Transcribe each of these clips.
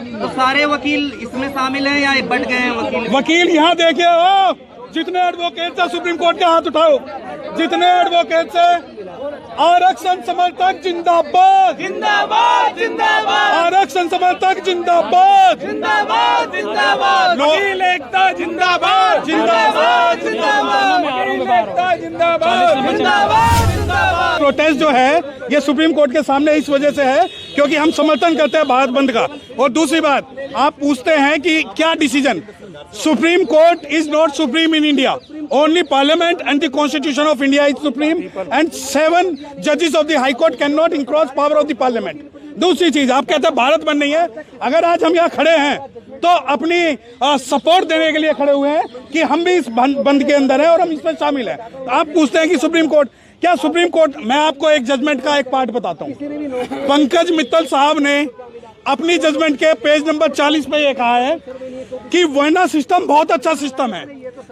तो सारे वकील इसमें शामिल हैं या बढ़ गए हैं वकील यहाँ देखिए हो, जितने एडवोकेट थे सुप्रीम कोर्ट के हाथ उठाओ, जितने एडवोकेट थे। आरक्षण समर्थक जिंदाबाद जिंदाबाद जिंदाबाद, आरक्षण समर्थक जिंदाबाद जिंदाबाद जिंदाबाद, वकील एकता जिंदाबाद जिंदाबाद जिंदाबाद, वकील एकता जिंदाबाद जिंदाबाद जिंदाबाद। प्रोटेस्ट जो है ये सुप्रीम कोर्ट के सामने इस वजह से है क्योंकि हम समर्थन करते हैं भारत बंद का। और दूसरी बात, आप पूछते हैं कि क्या decision, Supreme Court is not supreme in India. Only Parliament and the Constitution of India is supreme, and 7 judges of the High Court cannot encroach power of the Parliament. दूसरी चीज, आप कहते हैं भारत बंद नहीं है। अगर आज हम यहाँ खड़े हैं तो अपनी सपोर्ट देने के लिए खड़े हुए हैं कि हम भी इस बंद के अंदर हैं और हम इसमें शामिल हैं। तो आप पूछते हैं कि सुप्रीम कोर्ट, क्या सुप्रीम कोर्ट, मैं आपको एक जजमेंट का एक पार्ट बताता हूँ। पंकज मित्तल साहब ने अपनी जजमेंट के पेज नंबर 40 पे ये कहा है कि वर्ना सिस्टम बहुत अच्छा सिस्टम है,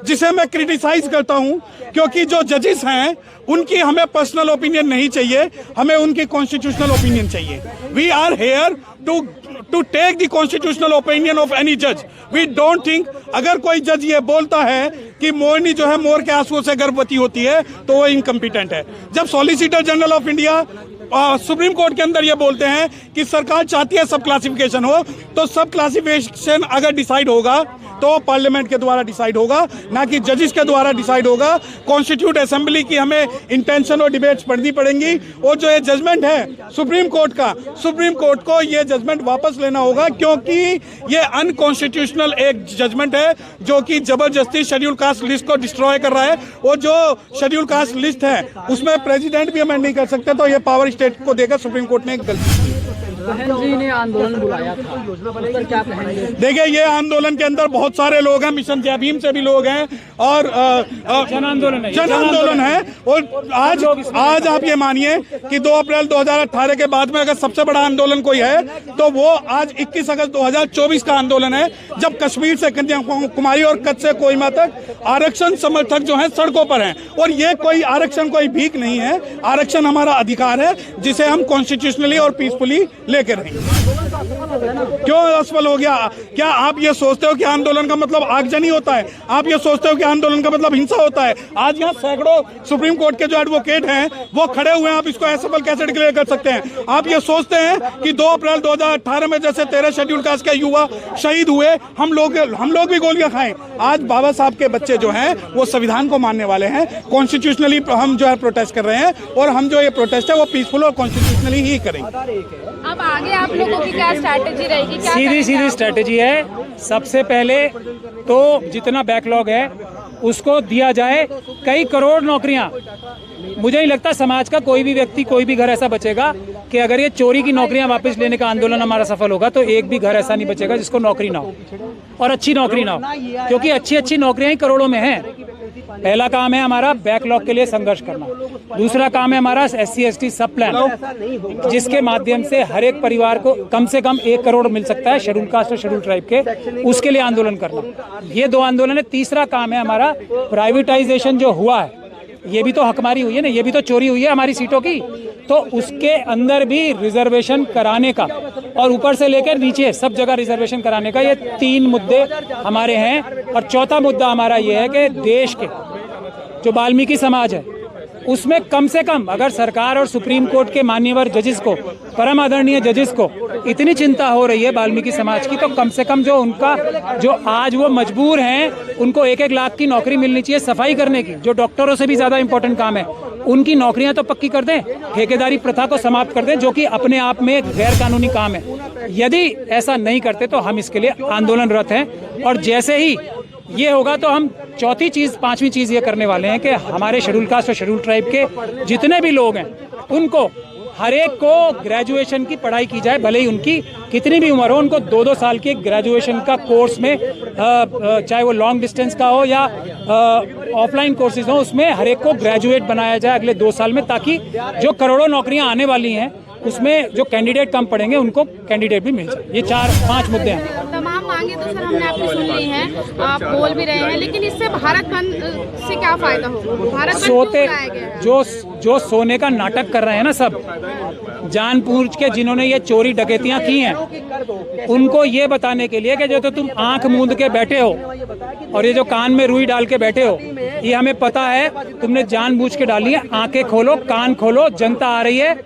जिसे मैं क्रिटिसाइज करता हूं क्योंकि जो जजेस हैं उनकी हमें पर्सनल ओपिनियन नहीं चाहिए, हमें उनकी कॉन्स्टिट्यूशनल ओपिनियन चाहिए। We are here to take the constitutional opinion of any जज। वी डोंट थिंक, अगर कोई जज ये बोलता है कि मोरनी जो है मोर के आंसुओं से गर्भवती होती है तो वो इनकम्पिटेंट है। जब solicitor general of India supreme court के अंदर ये बोलते हैं कि सरकार चाहती है सब क्लासिफिकेशन हो, तो सब क्लासिफिकेशन अगर डिसाइड होगा तो पार्लियामेंट के द्वारा डिसाइड होगा, ना कि जजेस के द्वारा डिसाइड होगा। कॉन्स्टिट्यूट असेंबली की हमें इंटेंशन और डिबेट्स पढ़नी पड़ेंगी। और जो ये जजमेंट है सुप्रीम कोर्ट का, सुप्रीम कोर्ट को ये जजमेंट वापस लेना होगा क्योंकि ये अनकॉन्स्टिट्यूशनल एक जजमेंट है जो कि जबरदस्ती शेड्यूल कास्ट लिस्ट को डिस्ट्रॉय कर रहा है। और जो शेड्यूल कास्ट लिस्ट है उसमें प्रेसिडेंट भी अमेंड नहीं कर सकते, तो ये पावर स्टेट को देकर सुप्रीम कोर्ट ने एक गलती की। बहन जी ने आंदोलन बुलाया था, उस पर क्या कहेंगे? देखिए, ये आंदोलन के अंदर बहुत सारे लोग हैं, मिशन जय भीम से भी लोग हैं और जन आंदोलन है। और आज आप ये मानिए कि 2 अप्रैल 2018 के बाद में अगर सबसे बड़ा आंदोलन कोई है तो वो आज 21 अगस्त 2024 का आंदोलन है, जब कश्मीर से कन्याकुमारी और कच्छ से कोहिमा तक आरक्षण समर्थक जो है सड़कों पर हैं। और ये कोई आरक्षण कोई भीख नहीं है, आरक्षण हमारा अधिकार है जिसे हम कॉन्स्टिट्यूशनली और पीसफुली लेकर रहेंगे। क्यों असफल हो गया? क्या आप ये सोचते हो कि आंदोलन का मतलब आगजनी होता है? आप ये सोचते हो कि आंदोलन का मतलब हिंसा होता है? आज यहाँ सैकड़ों सुप्रीम कोर्ट के जो एडवोकेट हैं वो खड़े हुए हैं, आप इसको असफल कैसे डिक्लेयर कर सकते हैं? आप ये सोचते हैं कि 2 अप्रैल 2018 में जैसे 13 शेड्यूल कास्ट के युवा शहीद हुए, हम लोग भी गोलियां खाएं। आज बाबा साहब के बच्चे जो हैं वो संविधान को मानने वाले हैं। कॉन्स्टिट्यूशनली हम जो है प्रोटेस्ट कर रहे हैं और हम जो ये प्रोटेस्ट है वो पीसफुल और कॉन्स्टिट्यूशनली ही करेंगे। अब आगे आप लोगों की क्या स्ट्रैटेजी रहेगी? सीधी स्ट्रैटेजी है। सबसे पहले तो जितना बैकलॉग है उसको दिया जाए। कई करोड़ नौकरियां, मुझे नहीं लगता समाज का कोई भी व्यक्ति, कोई भी घर ऐसा बचेगा कि अगर ये चोरी की नौकरियां वापस लेने का आंदोलन हमारा सफल होगा तो एक भी घर ऐसा नहीं बचेगा जिसको नौकरी ना हो और अच्छी नौकरी ना हो, क्योंकि अच्छी नौकरियां ही करोड़ों में हैं। पहला काम है हमारा बैकलॉग के लिए संघर्ष करना। दूसरा काम है हमारा SC ST सब प्लान, जिसके माध्यम से हर एक परिवार को कम से कम 1 करोड़ मिल सकता है शेड्यूल कास्ट और शेड्यूल ट्राइब के, उसके लिए आंदोलन करना। ये 2 आंदोलन है। तीसरा काम है हमारा प्राइवेटाइजेशन जो हुआ है, ये भी तो हकमारी हुई है ना, ये भी तो चोरी हुई है हमारी सीटों की, तो उसके अंदर भी रिजर्वेशन कराने का और ऊपर से लेकर नीचे सब जगह रिजर्वेशन कराने का, ये 3 मुद्दे हमारे हैं। और चौथा मुद्दा हमारा ये है कि देश के जो वाल्मीकि समाज है उसमें कम से कम अगर सरकार और सुप्रीम कोर्ट के मान्यवर जजेस को, परम आदरणीय जजेस को इतनी चिंता हो रही है वाल्मीकि समाज की, तो कम से कम जो उनका जो आज वो मजबूर हैं उनको 1-1 लाख की नौकरी मिलनी चाहिए सफाई करने की, जो डॉक्टरों से भी ज़्यादा इंपॉर्टेंट काम है। उनकी नौकरियां तो पक्की कर दें, ठेकेदारी प्रथा को समाप्त कर दें जो कि अपने आप में एक गैर कानूनी काम है। यदि ऐसा नहीं करते तो हम इसके लिए आंदोलनरत हैं। और जैसे ही ये होगा तो हम चौथी चीज़, 5वीं चीज़ ये करने वाले हैं कि हमारे शेड्यूल कास्ट और शेड्यूल ट्राइब के जितने भी लोग हैं उनको हर एक को ग्रेजुएशन की पढ़ाई की जाए, भले ही उनकी कितनी भी उम्र हो, उनको 2-2 साल के ग्रेजुएशन का कोर्स में, चाहे वो लॉन्ग डिस्टेंस का हो या ऑफलाइन कोर्सेज हो, उसमें हर एक को ग्रेजुएट बनाया जाए अगले 2 साल में, ताकि जो करोड़ों नौकरियां आने वाली हैं उसमें जो कैंडिडेट कम पड़ेंगे उनको कैंडिडेट भी मिल जाए। ये 4-5 मुद्दे हैं। तमाम मांगे तो सर हमने आपकी सुन ली हैं, आप बोल भी रहे हैं, लेकिन इससे भारत बंद से क्या फायदा होगा? भारत बंद क्यों बुलाया गया है? जो जो सोने का नाटक कर रहे हैं ना सब जानबूझ के, जिन्होंने ये चोरी डकैतियां की हैं, उनको ये बताने के लिए कि जो तो तुम आंख मूंद के बैठे हो और ये जो कान में रुई डाल के बैठे हो, ये हमें पता है तुमने जानबूझ के डाली है। आंखें खोलो, कान खोलो, जनता आ रही है,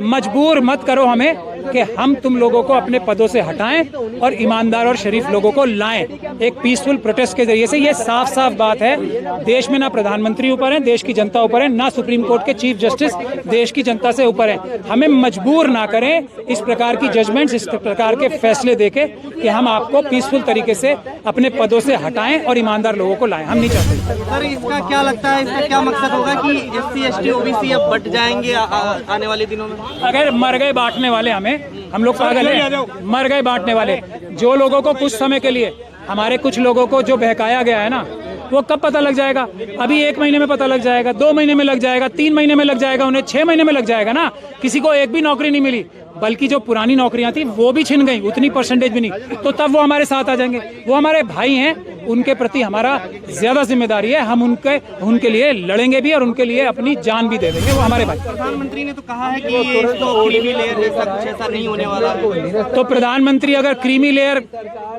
मजबूर मत करो हमें कि हम तुम लोगों को अपने पदों से हटाएं और ईमानदार और शरीफ लोगों को लाएं एक पीसफुल प्रोटेस्ट के जरिए से। ये साफ साफ बात है, देश में ना प्रधानमंत्री ऊपर है, देश की जनता ऊपर है, ना सुप्रीम कोर्ट के चीफ जस्टिस देश की जनता से ऊपर है। हमें मजबूर ना करें इस प्रकार की जजमेंट्स, इस प्रकार के फैसले देके कि हम आपको पीसफुल तरीके से अपने पदों से हटाएं और ईमानदार लोगों को लाएं। हम नहीं चाहते। सर, इसका क्या लगता है, इसका क्या मकसद होगा कि SC ST OBC अब बट जाएंगे आने वाले दिनों में? अगर मर गए बांटने वाले हम लोग पागल हैं, मर गए बांटने वाले। जो लोगों को कुछ समय के लिए, हमारे कुछ लोगों को जो बहकाया गया है ना, वो कब पता लग जाएगा? अभी 1 महीने में पता लग जाएगा, 2 महीने में लग जाएगा, 3 महीने में लग जाएगा, उन्हें 6 महीने में लग जाएगा ना। किसी को एक भी नौकरी नहीं मिली, बल्कि जो पुरानी नौकरियां थी वो भी छिन गई, उतनी परसेंटेज भी नहीं, तो तब वो हमारे साथ आ जाएंगे। वो हमारे भाई हैं, उनके प्रति हमारा ज्यादा जिम्मेदारी है। हम उनके लिए लड़ेंगे भी और उनके लिए अपनी जान भी दे देंगे। वो हमारे भाई। प्रधानमंत्री ने तो कहा है कि ये तो क्रीमी लेयर जैसा कुछ ऐसा नहीं होने वाला है। तो प्रधानमंत्री अगर क्रीमी लेयर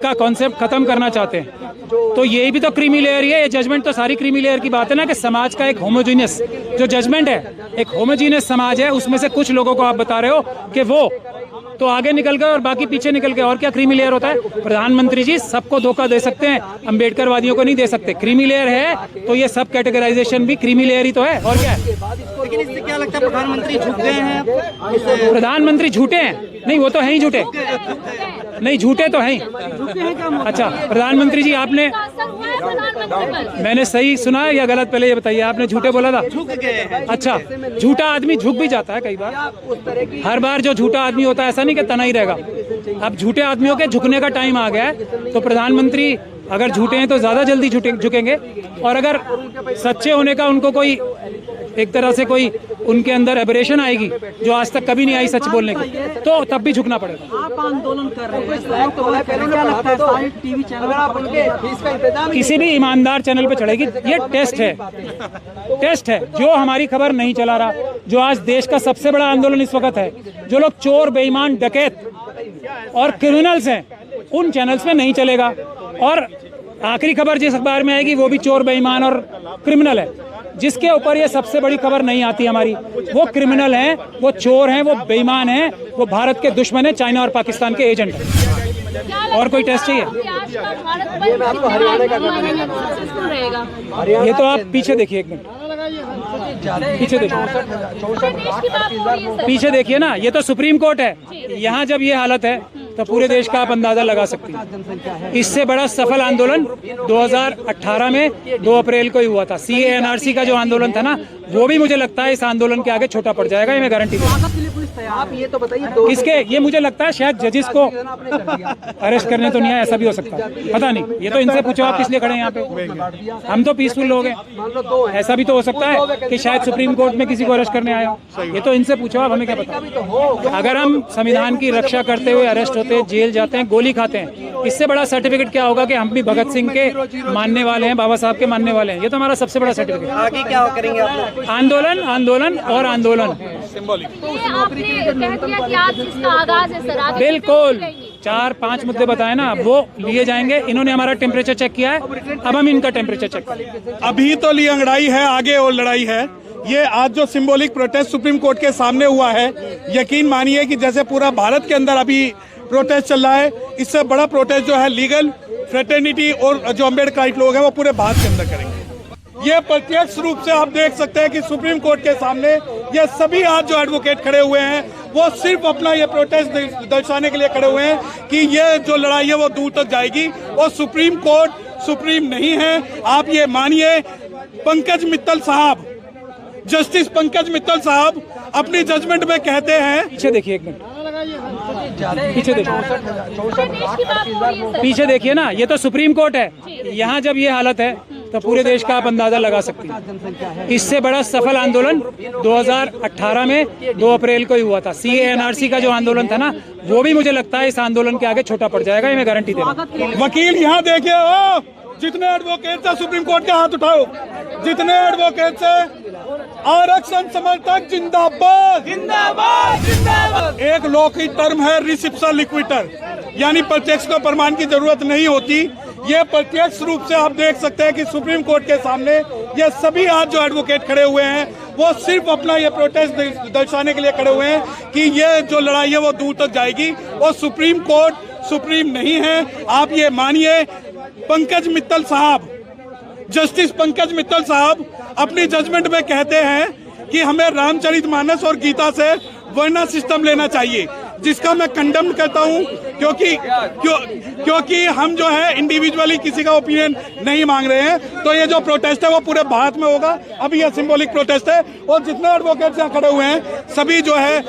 का कॉन्सेप्ट खत्म करना चाहते हैं तो यही भी तो क्रीमी लेयर ही है। ये जजमेंट तो सारी क्रीमी लेयर की बात है ना, कि समाज का एक होमोजीनियस जो जजमेंट है, एक होमोजीनियस समाज है, उसमें से कुछ लोगों को आप बता रहे हो कि वो तो आगे निकल गए और बाकी पीछे निकल गए। और क्या क्रीमी लेयर होता है? प्रधानमंत्री जी सबको धोखा दे सकते हैं, अम्बेडकर वादियों को नहीं दे सकते। क्रीमी लेयर है तो ये सब कैटेगराइजेशन भी क्रीमी लेयर ही तो है। और क्या है? लेकिन इससे क्या लगता है, प्रधानमंत्री झुक गए हैं? प्रधानमंत्री झूठे हैं? नहीं, वो तो है ही झूठे। नहीं, झूठे तो है ही। अच्छा, प्रधानमंत्री जी आपने, मैंने सही सुना है या गलत? पहले ये बताइए, आपने झूठे बोला था? झुक गए हैं। अच्छा, झूठा आदमी झुक भी जाता है कई बार। हर बार जो झूठा आदमी होता है ऐसा नहीं कि तना ही रहेगा। अब झूठे आदमियों के झुकने का टाइम आ गया है। तो प्रधानमंत्री अगर झूठे हैं तो ज्यादा जल्दी झुकेंगे, और अगर सच्चे होने का उनको कोई एक तरह से कोई उनके अंदर एबरेशन आएगी जो आज तक कभी नहीं आई सच बोलने की, तो तब भी झुकना पड़ेगा। आप आंदोलन कर रहे हैं, क्या लगता है सारे टीवी चैनल किसी भी ईमानदार चैनल पे चढ़ेगी? ये टेस्ट है, टेस्ट है। जो हमारी खबर नहीं चला रहा, जो आज देश का सबसे बड़ा आंदोलन इस वक्त है, जो लोग चोर, बेईमान, डकैत और क्रिमिनल्स हैं, उन चैनल्स में नहीं चलेगा। और आखिरी खबर जिस अखबार में आएगी वो भी चोर, बेईमान और क्रिमिनल है। जिसके ऊपर ये सबसे बड़ी खबर नहीं आती हमारी, वो क्रिमिनल हैं, वो चोर हैं, वो बेईमान हैं, वो भारत के दुश्मन हैं, चाइना और पाकिस्तान के एजेंट हैं। और कोई टेस्ट चाहिए? ये तो आप पीछे देखिए, एक मिनट पीछे देखिए, पीछे देखिए ना, ये तो सुप्रीम कोर्ट है। यहाँ जब ये हालत है तो पूरे देश का आप अंदाजा लगा सकते हैं। इससे बड़ा सफल आंदोलन 2018 में 2 अप्रैल को ही हुआ था। CAA NRC का जो आंदोलन था ना, वो भी मुझे लगता है इस आंदोलन के आगे छोटा पड़ जाएगा, ये मैं गारंटी दूं। आप ये तो बताइए, किसके? ये मुझे लगता है शायद जजिस को अरेस्ट करने तो नहीं है, ऐसा भी हो सकता है, पता नहीं। ये तो इनसे पूछो आप किस लिए खड़े हैं यहाँ पे। हम तो पीसफुल लोग हैं, ऐसा भी तो हो सकता है कि शायद सुप्रीम कोर्ट में किसी को अरेस्ट करने आया हो। ये तो इनसे पूछो आप, हमें क्या पता। अगर हम संविधान की रक्षा करते हुए अरेस्ट होते हैं, जेल जाते हैं, गोली खाते हैं, इससे बड़ा सर्टिफिकेट क्या होगा कि हम भी भगत सिंह के मानने वाले हैं, बाबा साहब के मानने वाले हैं। ये तो हमारा सबसे बड़ा सर्टिफिकेट। आगे क्या करेंगे आप? आंदोलन, आंदोलन और आंदोलन। बिल्कुल 4-5 मुद्दे बताए ना, वो लिए जाएंगे। इन्होंने हमारा टेम्परेचर चेक किया है, अब हम इनका टेम्परेचर चेक करेंगे। अभी तो लियांगड़ाई है, आगे और लड़ाई है। ये आज जो सिंबॉलिक प्रोटेस्ट सुप्रीम कोर्ट के सामने हुआ है, यकीन मानिए कि जैसे पूरा भारत के अंदर अभी प्रोटेस्ट चल रहा है, इससे बड़ा प्रोटेस्ट जो है लीगल फ्रेटर्निटी और जो अम्बेडकराइट लोग हैं वो पूरे भारत के अंदर करेंगे। ये प्रत्यक्ष रूप से आप देख सकते हैं कि सुप्रीम कोर्ट के सामने ये सभी आज जो एडवोकेट खड़े हुए हैं, वो सिर्फ अपना ये प्रोटेस्ट दर्शाने के लिए खड़े हुए हैं कि ये जो लड़ाई है वो दूर तक जाएगी। और सुप्रीम कोर्ट सुप्रीम नहीं है, आप ये मानिए। पंकज मित्तल साहब, जस्टिस पंकज मित्तल साहब अपनी जजमेंट में कहते हैं, पीछे देखिए, एक मिनट पीछे देखिए, पीछे देखिए ना, ये तो सुप्रीम कोर्ट है। यहाँ जब ये हालत है तो पूरे देश का आप अंदाजा लगा सकते हैं। इससे बड़ा सफल आंदोलन 2018 में 2 अप्रैल को ही हुआ था। CAA NRC का जो आंदोलन था ना, वो भी मुझे लगता है इस आंदोलन के आगे छोटा पड़ जाएगा, ये मैं गारंटी दे रहा हूं। वकील यहाँ देखिए, जितने एडवोकेट से सुप्रीम कोर्ट का हाथ उठाओ, जितने एडवोकेट से आरक्षण समर्थक जिंदाबाद जिंदाबाद जिंदाबाद। एक लॉ की टर्म है रिसिप्शा लिक्विटर, यानी प्रत्यक्ष को प्रमाण की जरूरत नहीं होती। ये प्रत्यक्ष रूप से आप देख सकते हैं कि सुप्रीम कोर्ट के सामने ये सभी आज जो एडवोकेट खड़े हुए हैं वो सिर्फ अपना ये प्रोटेस्ट दर्शाने के लिए खड़े हुए हैं कि ये जो लड़ाई है वो दूर तक जाएगी और सुप्रीम कोर्ट सुप्रीम नहीं है। आप ये मानिए, पंकज मित्तल साहब, जस्टिस पंकज मित्तल साहब अपनी जजमेंट में कहते हैं कि हमें रामचरितमानस और गीता से वर्ना सिस्टम लेना चाहिए, जिसका मैं कंडेम करता हूं, क्योंकि हम जो है इंडिविजुअली किसी का ओपिनियन नहीं मांग रहे हैं। तो ये जो प्रोटेस्ट है वो पूरे भारत में होगा। अभी ये सिंबॉलिक प्रोटेस्ट है और जितने एडवोकेट्स यहाँ खड़े हुए हैं सभी जो है